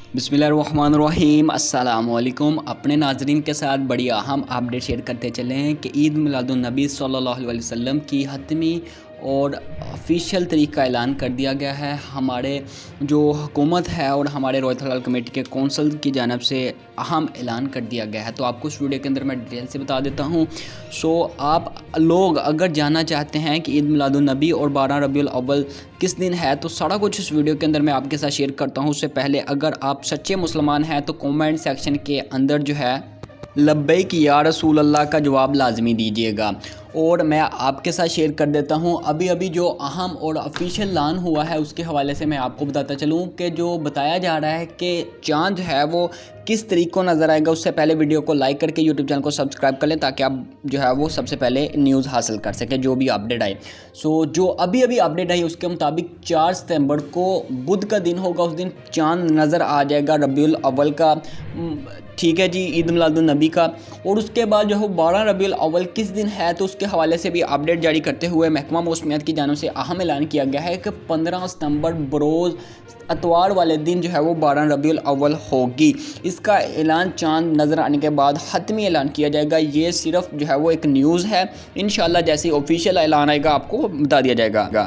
बिस्मिल्लाहिर्रहमानिर्रहीम अस्सलाम वालेकुम। अपने नाजरीन के साथ बड़ी अहम अपडेट शेयर करते चले हैं कि ईद मिलादुन्नबी सल्लल्लाहु अलैहि वसल्लम की हतमी और ऑफिशियल तारीख का ऐलान कर दिया गया है। हमारे जो हुकूमत है और हमारे रोयत हलाल कमेटी के कौंसल की जानब से अहम ऐलान कर दिया गया है। तो आपको इस वीडियो के अंदर मैं डिटेल से बता देता हूँ। आप लोग अगर जानना चाहते हैं कि ईद मिलादुन्नबी और 12 रबीउल अव्वल किस दिन है, तो सारा कुछ इस वीडियो के अंदर मैं आपके साथ शेयर करता हूँ। उससे पहले अगर आप सच्चे मुसलमान हैं तो कमेंट सेक्शन के अंदर जो है लब्बैक या रसूल अल्लाह का जवाब लाजमी दीजिएगा। और मैं आपके साथ शेयर कर देता हूं, अभी जो अहम और ऑफिशियल ऐलान हुआ है उसके हवाले से मैं आपको बताता चलूं कि जो बताया जा रहा है कि चांद जो है वो किस तरीके को नज़र आएगा। उससे पहले वीडियो को लाइक करके यूट्यूब चैनल को सब्सक्राइब कर लें ताकि आप जो है वो सबसे पहले न्यूज़ हासिल कर सकें जो भी अपडेट आए। जो अभी अपडेट आई उसके मुताबिक 4 सितंबर को बुध का दिन होगा, उस दिन चांद नज़र आ जाएगा रबीउल अव्वल का, ठीक है जी, ईद मिलादुन्नबी का। और उसके बाद जो है 12 रबीउल अव्वल किस दिन है, तो उसके हवाले से भी अपडेट जारी करते हुए महकमा मौसमियात की जानब से अहम ऐलान किया गया है कि 15 सितंबर बरोज़ अतवार वाले दिन जो है वो 12 रबीउल अव्वल होगी। इसका ऐलान चांद नज़र आने के बाद हतमी ऐलान किया जाएगा। ये सिर्फ जो है वो एक न्यूज़ है, इंशाल्लाह जैसे ही ऑफिशियल ऐलान आएगा आपको बता दिया जाएगा।